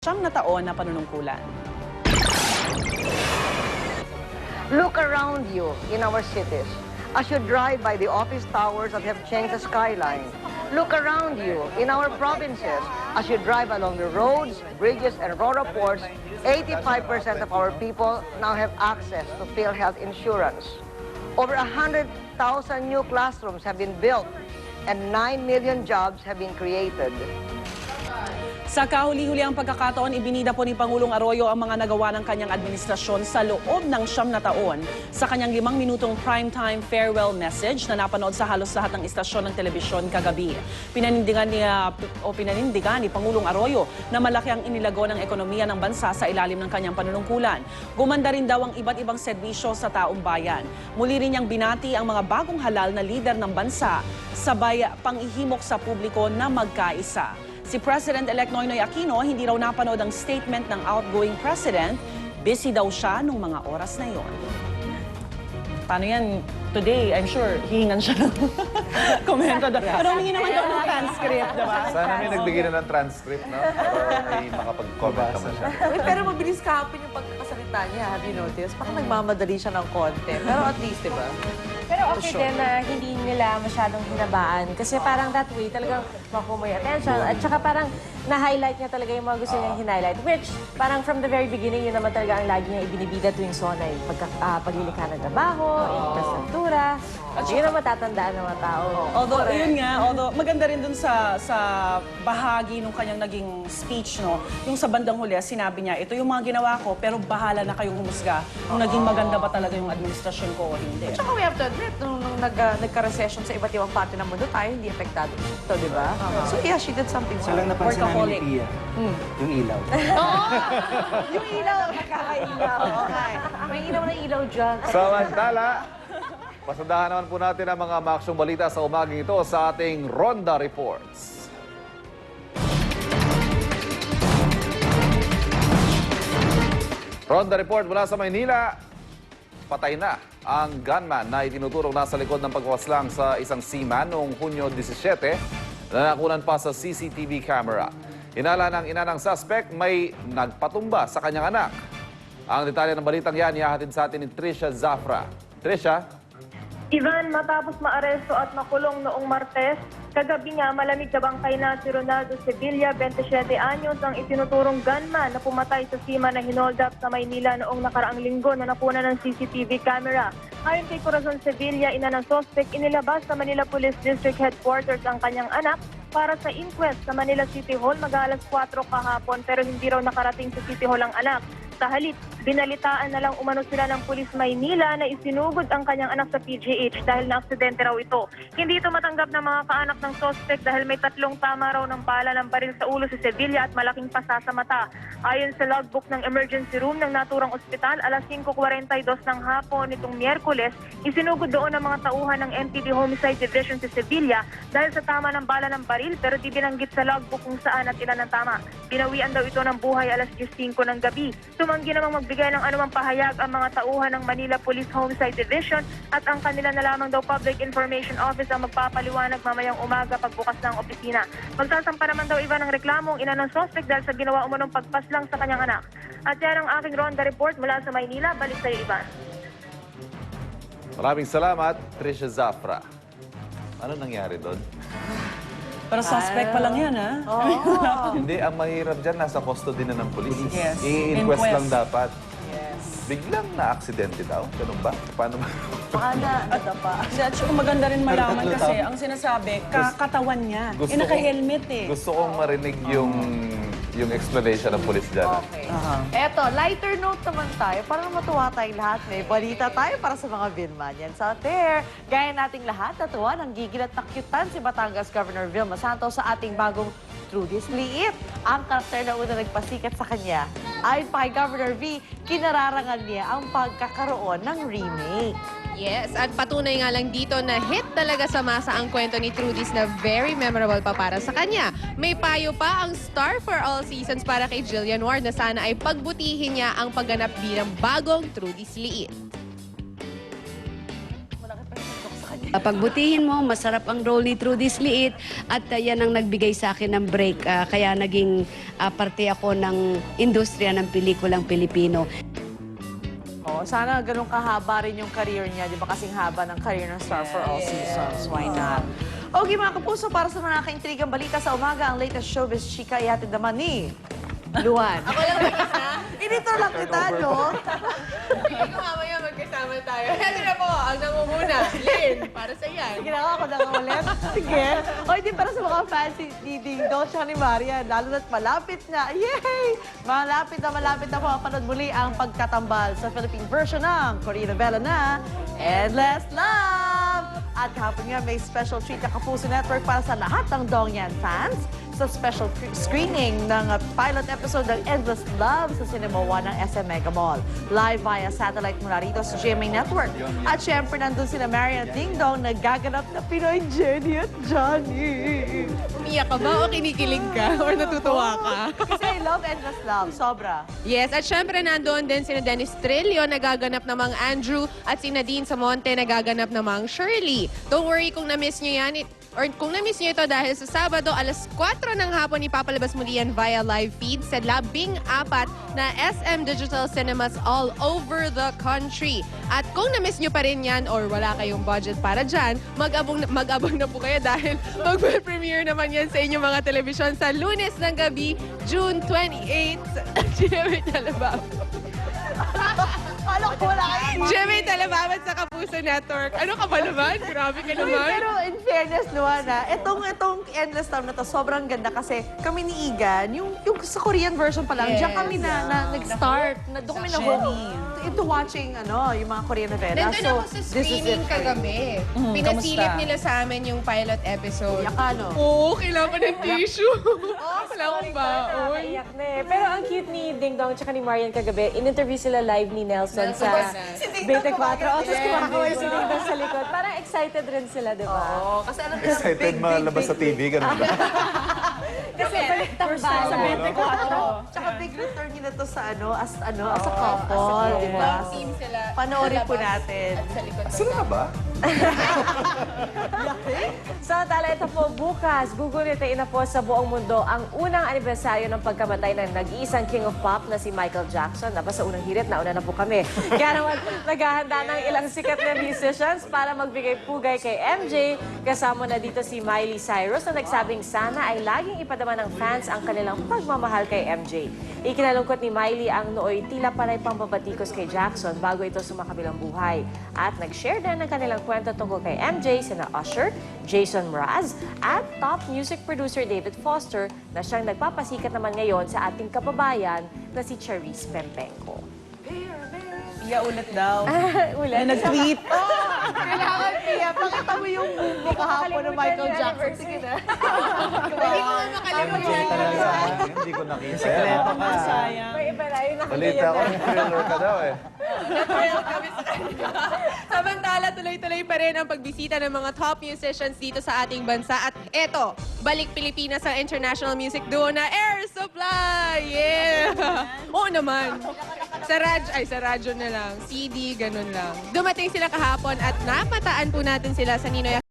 Siyam na taon na panunungkulan. Look around you in our cities as you drive by the office towers that have changed the skyline. Look around you in our provinces as you drive along the roads, bridges, and rural ports. 85% of our people now have access to PhilHealth insurance. Over 100,000 new classrooms have been built and 9 million jobs have been created. Sa kahuli-huli ang pagkakataon, ibinida po ni Pangulong Arroyo ang mga nagawa ng kanyang administrasyon sa loob ng 9 na taon sa kanyang 5 minutong primetime farewell message na napanood sa halos lahat ng istasyon ng telebisyon kagabi. Pinanindigan ni Pangulong Arroyo na malaki ang inilago ng ekonomiya ng bansa sa ilalim ng kanyang panunungkulan. Gumanda rin daw ang iba't ibang serbisyo sa taong bayan. Muli rin niyang binati ang mga bagong halal na lider ng bansa, sabay pangihimok sa publiko na magkaisa. Si President-elect Noynoy Aquino hindi raw napanood ang statement ng outgoing president. Busy daw siya nung mga oras na yon. Paano yan? Today, I'm sure, hihingan siya ng komento. Pero humingi naman daw ng transcript, diba? Sana may nagbigay na ng transcript, no? Para may makapag-comment naman siya. Uy, pero mabilis kahapon yung pagkakasalita niya, have you noticed? Parang nagmamadali siya ng konti. Pero at least, di ba? Pero okay din na hindi nila masyadong hinabaan. Kasi parang that way talagang makuha mo yung attention. At saka parang na-highlight niya talaga yung mga gusto niyang hin-highlight. Which parang from the very beginning, yun naman talaga ang lagi niya ibinibida tuwing SONA. Paglilikha ng trabaho, infrastruktura. At yun ang matatandaan ng mga tao. Although, yun nga, maganda rin dun sa bahagi nung kanyang naging speech, no? Yung sa bandang huli, sinabi niya, ito yung mga ginawa ko, pero bahala na kayong humusga kung naging maganda ba talaga yung administrasyon ko o hindi. Tsaka we have to admit, nung nagka-recession sa iba't ibang parte ng mundo, tayo hindi apektado ito, di ba? So yeah, she did something. So lang napansin namin ni Pia, yung ilaw. Yung ilaw, nakakailaw. Okay. May ilaw na ilaw dyan. Samantala, pasadahan naman po natin ang mga maaksyong balita sa umaging ito sa ating Ronda Reports. Ronda Report mula sa Maynila. Patay na ang gunman na itinuturong nasa likod ng pagwaslang sa isang seaman noong Hunyo 17 na nakunan pa sa CCTV camera. Inala ng ina ng suspect may nagpatumba sa kanyang anak. Ang detalye ng balitang yan ihahatid sa atin ni Trisha Zafra. Trisha? Ivan, matapos maaresto at makulong noong Martes, kagabi nga malamig sa bangkay na si Ronaldo Sevilla, 27 anyos, ang itinuturong gunman na pumatay sa sima na hinold up sa Maynila noong nakaraang linggo na napuna ng CCTV camera. Ayon kay Corazon Sevilla, ina ng suspect, inilabas sa Manila Police District Headquarters ang kanyang anak para sa inquest sa Manila City Hall mag-alas 4 kahapon pero hindi raw nakarating sa City Hall ang anak. Sa halip, binalitaan na lang umano sila ng Pulis Maynila na isinugod ang kanyang anak sa PGH dahil na-aksidente raw ito. Hindi ito matanggap ng mga kaanak ng suspect dahil may 3 tama raw ng bala ng baril sa ulo si Sevilla at malaking pasa sa mata. Ayon sa logbook ng emergency room ng naturang ospital, alas 5:42 ng hapon nitong Miyerkules, isinugod doon ang mga tauhan ng NPD Homicide Division si Sevilla dahil sa tama ng bala ng baril pero di binanggit sa logbook kung saan at ilan ang tama. Binawian daw ito ng buhay alas 10:05 ng gabi. Tumanggi namang magbigay ng anumang pahayag ang mga tauhan ng Manila Police Homicide Division at ang kanila na lamang daw Public Information Office ang magpapaliwanag mamayang umaga pagbukas ng opisina. Magsasampa naman daw iba ng reklamo ang ina ng suspect dahil sa ginawa umunong pagpaslang sa kanyang anak. At yan ang aking Ronda Report mula sa Maynila. Balik sa iyo, Ivan. Maraming salamat, Trisha Zafra. Ano nangyari doon? Pero suspect pa lang yan, ha? Hindi, ang mahirap dyan, nasa custody na ng polis. Yes. I-inquest Inquest. lang dapat. Yes. Biglang na-aksidente daw. Ganun ba? Paano ba? Baka na, pa. At saka maganda rin malaman kasi ang sinasabi, katawan niya. Naka-helmet eh. Gusto kong marinig yung explanation ng polis dyan. Okay. Eto, lighter note naman tayo para matuwa tayong lahat. May balita tayo para sa mga Vilmanians out there. Gaya nating lahat, natuwa ng gigil at nakyutan si Batangas Governor Vilma Santos sa ating bagong Trudy's Liit. Ang karakter na una nagpasikat sa kanya. Ayon pa kay Governor V, kinararangan niya ang pagkakaroon ng remake. Yes, at patunay nga lang dito na hit talaga sa masa ang kwento ni Trudy's na very memorable pa para sa kanya. May payo pa ang Star for All Seasons para kay Jillian Ward na sana ay pagbutihin niya ang pagganap bilang bagong Trudy's Liit. Malaki pa yung suntok sa kanya. Pagbutihin mo, masarap ang role ni Trudis Liit at yan ang nagbigay sa akin ng break. Kaya naging parte ako ng industriya ng pelikulang Pilipino. Oh, sana ganun kahaba rin yung career niya. Di ba kasing haba ng career ng Star for All Seasons. Why not? Okay mga kapuso, para sa mga nakaintrigang balita sa umaga, ang latest showbiz chika ihatid naman ni Luan. Ako lang mag-isa? Inito lang kita, no? Hindi ko mamaya magkasama tayo. Ito na po, ang nangunguna. Lynn, para sa yan. Sige na ako na ulit. Sige. O, hindi para sa mga fans ni Ding Dong siya ni Marian. Lalo na't malapit na. Yay! Malapit na po mapanood muli ang pagkatambal sa Philippine version ng Korean novela na Endless Love! At kahapon nga may special treat na Kapuso Network para sa lahat ng Dongyan fans sa special screening ng pilot episode ng Endless Love sa Cinema 1 ng SM Mega Mall. Live via satellite mula rito sa GMA Network. At syempre nandun sina Marian at Ding Dong nagaganap na Pinoy Jenny at Johnny. Umiyak ka ba o kinikilig ka? Or natutuwa ka? Kasi I love Endless Love. Sobra. Yes, at syempre nandoon din sina Dennis Trillo, nagaganap namang Andrew, at si Nadine Samonte, nagaganap namang Shirley. Don't worry kung na-miss nyo yan, or kung na-miss nyo ito dahil sa Sabado, alas 4 ng hapon, ipapalabas muli yan via live feed sa 14 na SM Digital Cinemas all over the country. At kung na-miss nyo pa rin yan or wala kayong budget para dyan, mag-abang na po kayo dahil mag-premiere naman yan sa inyong mga telebisyon sa Lunes ng gabi, June 28 sa GMA Telebab. Alam ko wala kayo. GMA Telebab sa Kapuso Network. Ano ka ba naman? Grabe ka naman. Pero in fairness, Luana, itong Endless Love na to, sobrang ganda kasi kami ni Igan, yung sa Korean version pa lang, diyan kami na nag-start. Doon kami na-hook into watching yung mga Korean novela. Nandun ako sa screening kagabi. Pinasilip nila sa amin yung pilot episode. Iyak ka, no? Oo, kailangan ko ng tissue. Wala akong baon. Naiyak na eh. Pero ang cute ni Ding Dong at ni Marian kagabi, in-interview sila live ni Nelson sa 24. O, tapos kumakaway si Ding Dong sa likod. Parang excited rin sila, di ba? Oo, kasi alam mo, Excited malabas sa TV, ganun ba? Kasi balik tambal. Sa 24. Tsaka big return nila to sa as a couple, di ba? Team sila. Panoorin po sa labas natin. at sa likod. Sino ka ba? Samantala, ito po bukas, gugunitain na po sa buong mundo ang unang anibersaryo ng pagkamatay ng nag-iisang King of Pop na si Michael Jackson. Dapat sa unang hirit, nauna na po kami. Kaya naman, naghahanda ng ilang sikat na musicians para magbigay pugay kay MJ. Kasama na dito si Miley Cyrus na nagsabing sana ay laging ipadama ng fans ang kanilang pagmamahal kay MJ. Ikinalungkot ni Miley ang nooy tila panay pambabatikos kay Jackson bago ito sumakabilang buhay. At nag-share din ng kanilang kwento tungkol kay MJ sina Usher, Jason Mraz, at top music producer David Foster na siyang nagpapasikat naman ngayon sa ating kababayan na si Charisse Pempenco. Iya ulit daw. Ulit. Na nag-tweet. Kailangan, Pia, pakita mo yung move kahapon ng Michael Jackson. Sige na. Hindi ko nga makalimutan. Hindi ko nakita. Sekreto ka. Sayang. May iba na yun Balita ko, thriller ka daw eh. Samantala, tuloy-tuloy pa rin ang pagbisita ng mga top musicians dito sa ating bansa. At eto, balik Pilipinas ang international music duo na Air Supply! Yeah! Oo naman. Sa radyo na lang. CD, ganun lang. Dumating sila kahapon at namataan po natin sila sa Ninoy